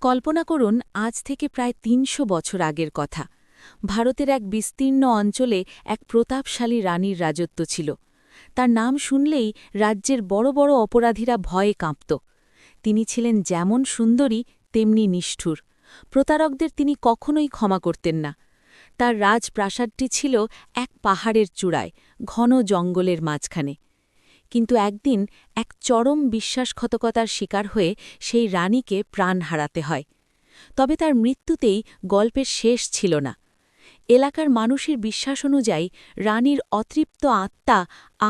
কল্পনা করুন আজ থেকে প্রায় ৩০০ বছর আগের কথা। ভারতের এক বিস্তীর্ণ অঞ্চলে এক প্রতাপশালী রানীর রাজত্ব ছিল। তার নাম শুনলেই রাজ্যের বড় বড় অপরাধীরা ভয়ে কাঁপত। তিনি ছিলেন যেমন সুন্দরী তেমনি নিষ্ঠুর। প্রতারকদের তিনি কখনোই ক্ষমা করতেন না। তার রাজপ্রাসাদটি ছিল এক পাহাড়ের চূড়ায়, ঘন জঙ্গলের মাঝখানে। কিন্তু একদিন এক চরম বিশ্বাসঘাতকতার শিকার হয়ে সেই রানীকে প্রাণ হারাতে হয়। তবে তার মৃত্যুতেই গল্পের শেষ ছিল না। এলাকার মানুষের বিশ্বাস অনুযায়ী রানীর অতৃপ্ত আত্মা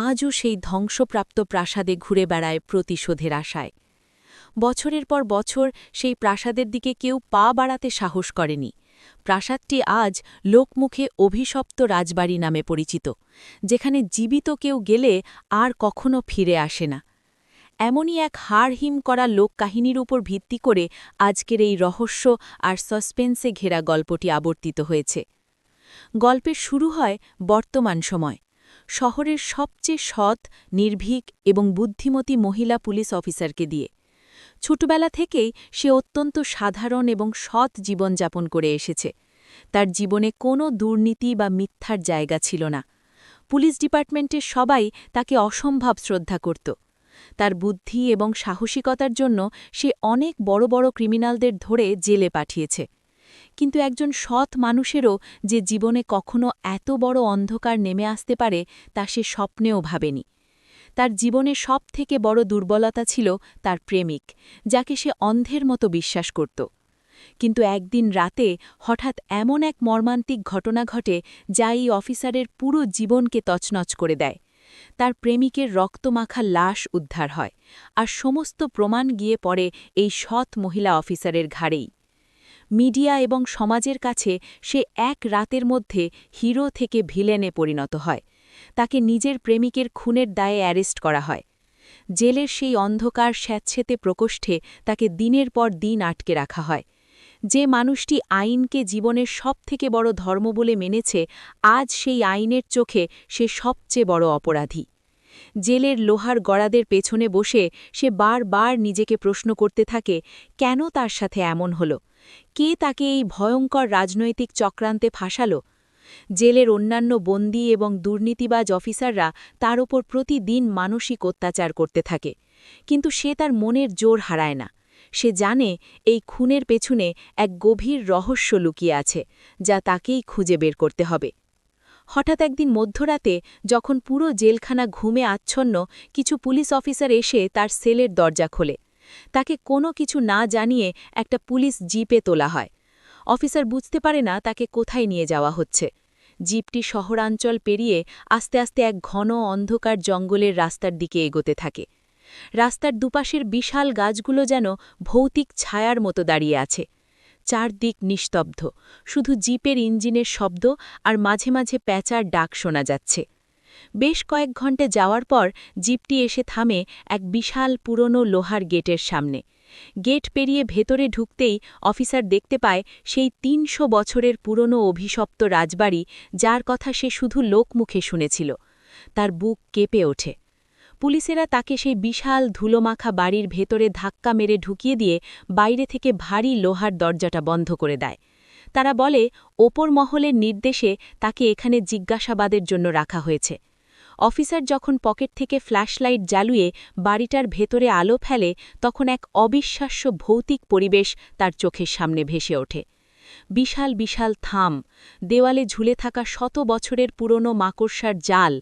আজও সেই ধ্বংসপ্রাপ্ত প্রাসাদে ঘুরে বেড়ায় প্রতিশোধের আশায়। বছরের পর বছর সেই প্রাসাদের দিকে কেউ পা বাড়াতে সাহস করেনি। প্রাসাদটি আজ লোকমুখে অভিশপ্ত রাজবাড়ি নামে পরিচিত, যেখানে জীবিত কেউ গেলে আর কখনো ফিরে আসে না। এমনই এক হাড়হিম করা লোককাহিনীর উপর ভিত্তি করে আজকের এই রহস্য আর সাসপেন্সে ঘেরা গল্পটি আবর্তিত হয়েছে। গল্পের শুরু হয় বর্তমান সময়। শহরের সবচেয়ে সৎ, নির্ভীক এবং বুদ্ধিমতী মহিলা পুলিশ অফিসারকে দিয়ে। ছোটবেলা থেকেই সে অত্যন্ত সাধারণ এবং সৎ জীবনযাপন করে এসেছে। তার জীবনে কোনো দুর্নীতি বা মিথ্যার জায়গা ছিল না। পুলিশ ডিপার্টমেন্টের সবাই তাকে অসম্ভব শ্রদ্ধা করত। তার বুদ্ধি এবং সাহসিকতার জন্য সে অনেক বড় বড় ক্রিমিনালদের ধরে জেলে পাঠিয়েছে। কিন্তু একজন সৎ মানুষেরও যে জীবনে কখনো এত বড় অন্ধকার নেমে আসতে পারে তা সে স্বপ্নেও ভাবেনি। তার জীবনে সবথেকে বড় দুর্বলতা ছিল তার প্রেমিক, যাকে সে অন্ধের মতো বিশ্বাস করত। কিন্তু একদিন রাতে হঠাৎ এমন এক মর্মান্তিক ঘটনা ঘটে যা এই অফিসারের পুরো জীবনকে তছনছ করে দেয়। তার প্রেমিকের রক্তমাখা লাশ উদ্ধার হয়, আর সমস্ত প্রমাণ গিয়ে পড়ে এই সৎ মহিলা অফিসারের ঘাড়েই। মিডিয়া এবং সমাজের কাছে সে এক রাতের মধ্যে হিরো থেকে ভিলেনে পরিণত হয়। তাকে নিজের প্রেমিকের খুনের দায়ে অ্যারেস্ট করা হয়। জেলের সেই অন্ধকার স্যাঁতসেঁতে প্রকোষ্ঠে তাকে দিনের পর দিন আটকে রাখা হয়। যে মানুষটি আইনকে জীবনের সবথেকে বড় ধর্ম বলে মেনেছে, আজ সেই আইনের চোখে সে সবচেয়ে বড় অপরাধী। জেলের লোহার গড়াদের পেছনে বসে সে বারবার নিজেকে প্রশ্ন করতে থাকে, কেন তার সাথে এমন হল? কে তাকে এই ভয়ঙ্কর রাজনৈতিক চক্রান্তে ফাঁসাল? জেলের অন্যান্য বন্দী এবং দুর্নীতিবাজ অফিসাররা তার ওপর প্রতিদিন মানসিক অত্যাচার করতে থাকে, কিন্তু সে তার মনের জোর হারায় না। সে জানে এই খুনের পেছনে এক গভীর রহস্য লুকিয়ে আছে, যা তাকেই খুঁজে বের করতে হবে। হঠাৎ একদিন মধ্যরাতে, যখন পুরো জেলখানা ঘুমে আচ্ছন্ন, কিছু পুলিশ অফিসার এসে তার সেলের দরজা খোলে। তাকে কোনো কিছু না জানিয়ে একটা পুলিশ জিপে তোলা হয়। অফিসার বুঝতে পারে না তাকে কোথায় নিয়ে যাওয়া হচ্ছে। জিপটি শহরাঞ্চল পেরিয়ে আস্তে আস্তে এক ঘন অন্ধকার জঙ্গলের রাস্তার দিকে এগোতে থাকে। রাস্তার দুপাশের বিশাল গাছগুলো যেন ভৌতিক ছায়ার মতো দাঁড়িয়ে আছে। চারদিক নিস্তব্ধ, শুধু জিপের ইঞ্জিনের শব্দ আর মাঝে মাঝে প্যাঁচার ডাক শোনা যাচ্ছে। বেশ কয়েক ঘন্টা যাওয়ার পর জিপটি এসে থামে এক বিশাল পুরনো লোহার গেটের সামনে। গেট পেরিয়ে ভেতরে ঢুকতেই অফিসার দেখতে পায় সেই ৩০০ বছরের পুরনো অভিশপ্ত রাজবাড়ি, যার কথা সে শুধু লোকমুখে শুনেছিল। তার বুক কেঁপে ওঠে। পুলিশেরা তাকে সেই বিশাল ধুলোমাখা বাড়ির ভেতরে ধাক্কা মেরে ঢুকিয়ে দিয়ে বাইরে থেকে ভারী লোহার দরজাটা বন্ধ করে দেয়। তারা বলে, ওপর মহলের নির্দেশে তাকে এখানে জিজ্ঞাসাবাদের জন্য রাখা হয়েছে। অফিসার যখন পকেট থেকে ফ্ল্যাশলাইট জ্বালিয়ে বাড়িটার ভেতরে আলো ফেলে, তখন এক অবিশ্বাস্য ভৌতিক পরিবেশ তার চোখের সামনে ভেসে ওঠে। বিশাল বিশাল থাম, দেওয়ালে ঝুলে থাকা শত বছরের পুরনো মাকড়সার জাল,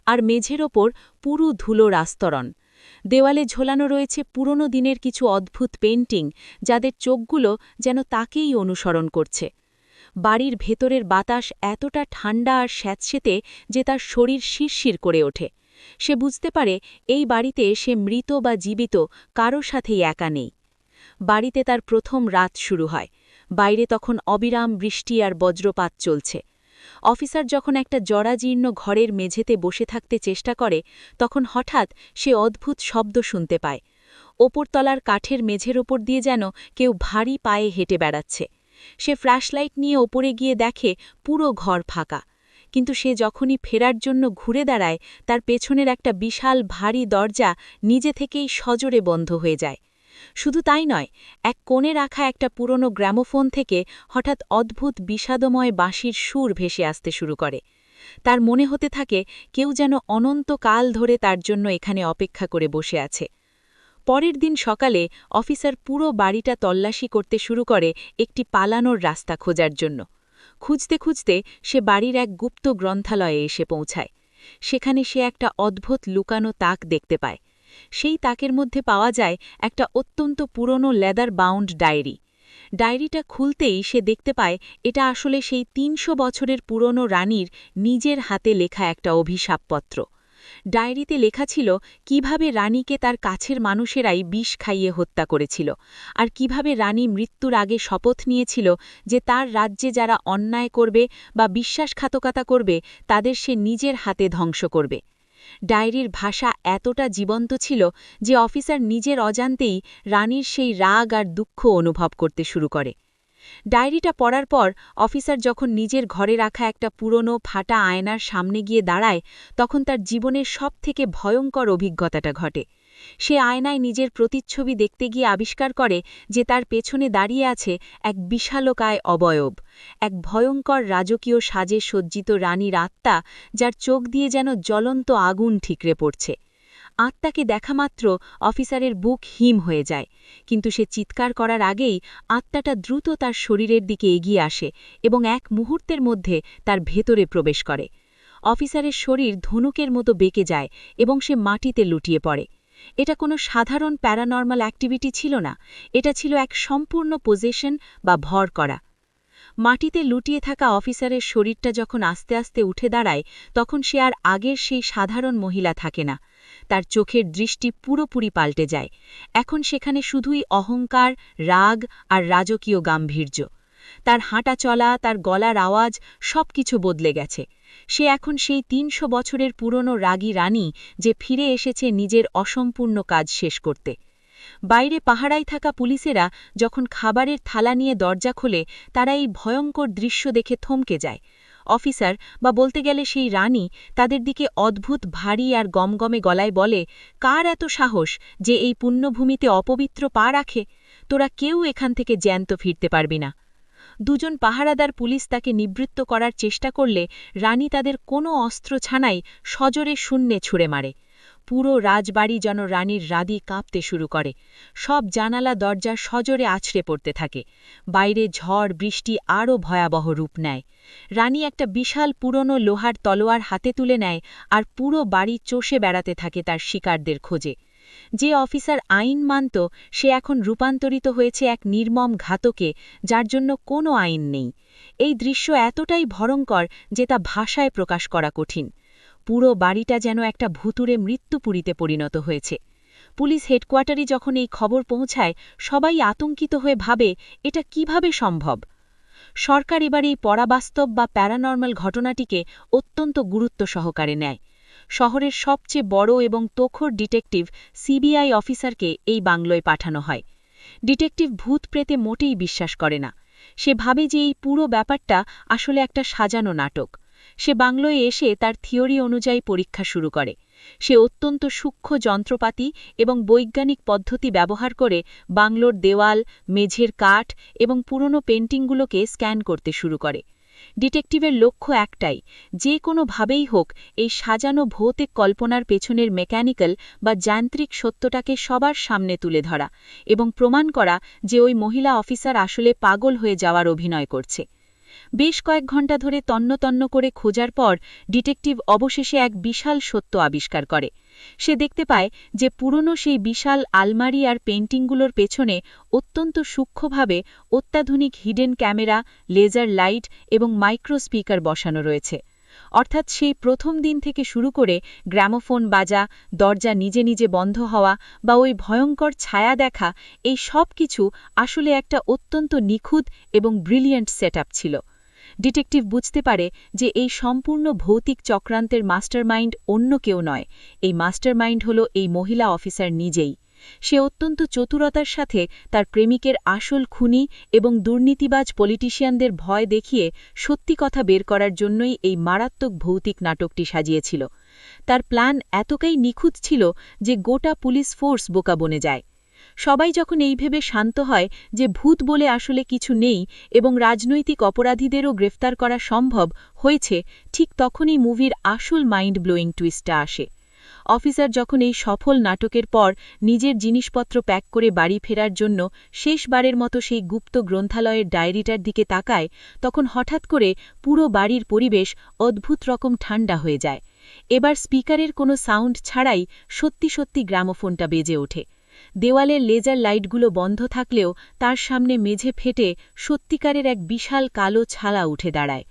আর মেঝের ওপর পুরু ধুলোর আস্তরণ। দেওয়ালে ঝোলানো রয়েছে পুরনো দিনের কিছু অদ্ভুত পেইন্টিং, যাদের চোখগুলো যেন তাকেই অনুসরণ করছে। বাড়ির ভেতরের বাতাস এতটা ঠান্ডা আর স্যাঁতসেঁতে যে তার শরীর শিরশির করে ওঠে। সে বুঝতে পারে এই বাড়িতে সে মৃত বা জীবিত কারো সাথেই একা নেই। বাড়িতে তার প্রথম রাত শুরু হয়। বাইরে তখন অবিরাম বৃষ্টি আর বজ্রপাত চলছে। অফিসার যখন একটা জরাজীর্ণ ঘরের মেঝেতে বসে থাকতে চেষ্টা করে, তখন হঠাৎ সে অদ্ভুত শব্দ শুনতে পায়। ওপরতলার কাঠের মেঝের ওপর দিয়ে যেন কেউ ভারী পায়ে হেঁটে বেড়াচ্ছে। সে ফ্ল্যাশলাইট নিয়ে ওপরে গিয়ে দেখে পুরো ঘর ফাঁকা। কিন্তু সে যখনই ফেরার জন্য ঘুরে দাঁড়ায়, তার পেছনের একটা বিশাল ভারী দরজা নিজে থেকেই সজোরে বন্ধ হয়ে যায়। শুধু তাই নয়, এক কোণে রাখা একটা পুরনো গ্র্যামোফোন থেকে হঠাৎ অদ্ভুত বিষাদময় বাঁশির সুর ভেসে আসতে শুরু করে। তার মনে হতে থাকে কেউ যেন অনন্তকাল ধরে তার জন্য এখানে অপেক্ষা করে বসে আছে। পরের দিন সকালে অফিসার পুরো বাড়িটা তল্লাশি করতে শুরু করে একটি পালানোর রাস্তা খোঁজার জন্য। খুঁজতে খুঁজতে সে বাড়ির এক গুপ্ত গ্রন্থালয়ে এসে পৌঁছায়। সেখানে সে একটা অদ্ভুত লুকানো তাক দেখতে পায়। সেই তাকের মধ্যে পাওয়া যায় একটা অত্যন্ত পুরনো লেদার বাউন্ড ডায়েরি। ডায়েরিটা খুলতেই সে দেখতে পায় এটা আসলে সেই ৩০০ বছরের পুরনো রানীর নিজের হাতে লেখা একটা অভিশাপপত্র। ডায়েরিতে লেখা ছিল কিভাবে রানীকে তার কাছের মানুষেরাই বিষ খাইয়ে হত্যা করেছিল, আর কিভাবে রানী মৃত্যুর আগে শপথ নিয়েছিল যে তার রাজ্যে যারা অন্যায় করবে বা বিশ্বাসঘাতকতা করবে তাদের সে নিজের হাতে ধ্বংস করবে। ডায়েরির ভাষা এতটা জীবন্ত ছিল যে অফিসার নিজের অজান্তেই রানীর সেই রাগ আর দুঃখ অনুভব করতে শুরু করে। ডায়েরিটা পড়ার পর অফিসার যখন নিজের ঘরে রাখা একটা পুরনো ফাটা আয়নার সামনে গিয়ে দাঁড়ায়, তখন তার জীবনের সবথেকে ভয়ঙ্কর অভিজ্ঞতাটা ঘটে। সে আয়নায় নিজের প্রতিচ্ছবি দেখতে গিয়ে আবিষ্কার করে যে তার পেছনে দাঁড়িয়ে আছে এক বিশালকায় অবয়ব, এক ভয়ঙ্কর রাজকীয় সাজে সজ্জিত রানীর আত্মা, যার চোখ দিয়ে যেন জ্বলন্ত আগুন ঠিকরে পড়ছে। আত্মাকে দেখামাত্র অফিসারের বুক হিম হয়ে যায়, কিন্তু সে চিৎকার করার আগেই আত্মাটা দ্রুত তার শরীরের দিকে এগিয়ে আসে এবং এক মুহূর্তের মধ্যে তার ভেতরে প্রবেশ করে। অফিসারের শরীর ধনুকের মতো বেঁকে যায় এবং সে মাটিতে লুটিয়ে পড়ে। এটা কোনো সাধারণ প্যারানর্মাল অ্যাক্টিভিটি ছিল না, এটা ছিল এক সম্পূর্ণ পজেশন বা ভর করা। মাটিতে লুটিয়ে থাকা অফিসারের শরীরটা যখন আস্তে আস্তে উঠে দাঁড়ায়, তখন সে আর আগের সেই সাধারণ মহিলা থাকে না। তার চোখের দৃষ্টি পুরোপুরি পাল্টে যায়। এখন সেখানে শুধুই অহংকার, রাগ আর রাজকীয় গাম্ভীর্য। তার হাঁটা চলা, তার গলার আওয়াজ সবকিছু বদলে গেছে। সে এখন সেই ৩০০ বছরের পুরনো রাগী রানী, যে ফিরে এসেছে নিজের অসম্পূর্ণ কাজ শেষ করতে। বাইরে পাহারায় থাকা পুলিশেরা যখন খাবারের থালা নিয়ে দরজা খোলে, তারা এই ভয়ঙ্কর দৃশ্য দেখে থমকে যায়। অফিসার, বা বলতে গেলে সেই রানী, তাদের দিকে অদ্ভুত ভারী আর গমগমে গলায় বলে, কার এত সাহস যে এই পুণ্যভূমিতে অপবিত্র পা রাখে? তোরা কেউ এখান থেকে জ্যান্ত ফিরতে পারবি না। দুজন পাহারাদার পুলিশ তাকে নিবৃত্ত করার চেষ্টা করলে রানী তাদের কোনো অস্ত্র ছাড়াই সজোরে শূন্যে ছুঁড়ে মারে। পুরো রাজবাড়ি যেন রানীর রাদি কাঁপতে শুরু করে। সব জানালা দরজা সজোরে আছড়ে পড়তে থাকে। বাইরে ঝড় বৃষ্টি আরও ভয়াবহ রূপ নেয়। রানী একটা বিশাল পুরনো লোহার তলোয়ার হাতে তুলে নেয় আর পুরো বাড়ি চষে বেড়াতে থাকে তার শিকারদের খোঁজে। যে অফিসার আইন মানত, সে এখন রূপান্তরিত হয়েছে এক নির্মম ঘাতকে, যার জন্য কোনো আইন নেই। এই দৃশ্য এতটাই ভয়ঙ্কর যে তা ভাষায় প্রকাশ করা কঠিন। পুরো বাড়িটা যেন একটা ভুতুড়ে মৃত্যুপুরীতে পরিণত হয়েছে। পুলিশ হেডকোয়ার্টারে যখন এই খবর পৌঁছায়, সবাই আতঙ্কিত হয়ে ভাবে এটা কিভাবে সম্ভব। সরকার এবার এই পরাবাস্তব বা প্যারানর্মাল ঘটনাটিকে অত্যন্ত গুরুত্ব সহকারে নেয়। শহরের সবচেয়ে বড় এবং তোখর ডিটেকটিভ সিবিআই অফিসারকে এই বাংলোয় পাঠানো হয়। ডিটেকটিভ ভূত প্রেতে মোটেই বিশ্বাস করে না। সে ভাবে যে এই পুরো ব্যাপারটা আসলে একটা সাজানো নাটক। সে বাংলোয় এসে তার থিওরি অনুযায়ী পরীক্ষা শুরু করে। সে অত্যন্ত সূক্ষ্ম যন্ত্রপাতি এবং বৈজ্ঞানিক পদ্ধতি ব্যবহার করে বাংলোর দেওয়াল, মেঝের কাঠ এবং পুরনো পেন্টিংগুলোকে স্ক্যান করতে শুরু করে। ডিটেকটিভের লক্ষ্য একটাই, যে কোনোভাবেই হোক এই সাজানো ভৌতিক কল্পনার পেছনের মেকানিক্যাল বা যান্ত্রিক সত্যটাকে সবার সামনে তুলে ধরা এবং প্রমাণ করা যে ওই মহিলা অফিসার আসলে পাগল হয়ে যাওয়ার অভিনয় করছে। বেশ কয়েক ঘণ্টা ধরে তন্ন করে খোঁজার পর ডিটেকটিভ অবশেষে এক বিশাল সত্য আবিষ্কার করে। সে দেখতে পায় যে পুরনো সেই বিশাল আলমারি আর পেন্টিংগুলোর পেছনে অত্যন্ত সূক্ষ্মভাবে অত্যাধুনিক হিডেন ক্যামেরা, লেজার লাইট এবং মাইক্রোস্পিকার বসানো রয়েছে। অর্থাৎ সেই প্রথম দিন থেকে শুরু করে গ্র্যামোফোন বাজা, দরজা নিজে নিজে বন্ধ হওয়া বা ওই ভয়ঙ্কর ছায়া দেখা, এই সব কিছু আসলে একটা অত্যন্ত নিখুঁত এবং ব্রিলিয়েন্ট সেটআপ ছিল। ডিটেকটিভ বুঝতে পারে যে এই সম্পূর্ণ ভৌতিক চক্রান্তের মাস্টারমাইন্ড অন্য কেউ নয়, এই মাস্টারমাইন্ড হল এই মহিলা অফিসার নিজেই। সে অত্যন্ত চতুরতার সাথে তার প্রেমিকের আসল খুনি এবং দুর্নীতিবাজ পলিটিশিয়ানদের ভয় দেখিয়ে সত্যি কথা বের করার জন্যই এই মারাত্মক ভৌতিক নাটকটি সাজিয়েছিল। তার প্ল্যান এতটাই নিখুঁত ছিল যে গোটা পুলিশ ফোর্স বোকা বনে যায়। সবাই যখন এই ভেবে শান্ত হয় যে ভূত বলে আসলে কিছু নেই এবং রাজনৈতিক অপরাধীদেরও গ্রেফতার করা সম্ভব হয়েছে, ঠিক তখনই মুভির আসল মাইন্ড ব্লোয়িং টুইস্টটা আসে। অফিসার যখন এই সফল নাটকের পর নিজের জিনিসপত্র প্যাক করে বাড়ি ফেরার জন্য শেষবারের মতো সেই গুপ্ত গ্রন্থালয়ের ডায়েরিটার দিকে তাকায়, তখন হঠাৎ করে পুরো বাড়ির পরিবেশ অদ্ভুত রকম ঠান্ডা হয়ে যায়। এবার স্পিকারের কোনো সাউন্ড ছাড়াই সত্যি সত্যি গ্রামোফোনটা বেজে ওঠে। দেওয়ালের লেজার লাইটগুলো বন্ধ থাকলেও তার সামনে মেঝে ফেটে সত্যিকারের এক বিশাল কালো ছালা উঠে দাঁড়ায়।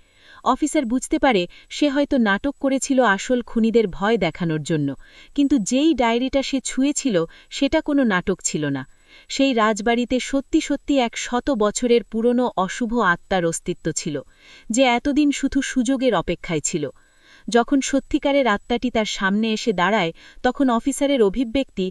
অফিসার বুঝতে পারে সে হয়তো নাটক করেছিল আসল খুনিদের ভয় দেখানোর জন্য, কিন্তু যেই ডায়েরিটা সে ছুঁয়েছিল সেটা কোনো নাটক ছিল না। সেই রাজবাড়িতে সত্যি সত্যি 100 বছরের পুরনো অশুভ আত্মার অস্তিত্ব ছিল, যে এতদিন শুধু সুযোগের অপেক্ষায় ছিল। যখন সত্যিকারের আত্মাটি তার সামনে এসে দাঁড়ায়, তখন অফিসারের অভিব্যক্তি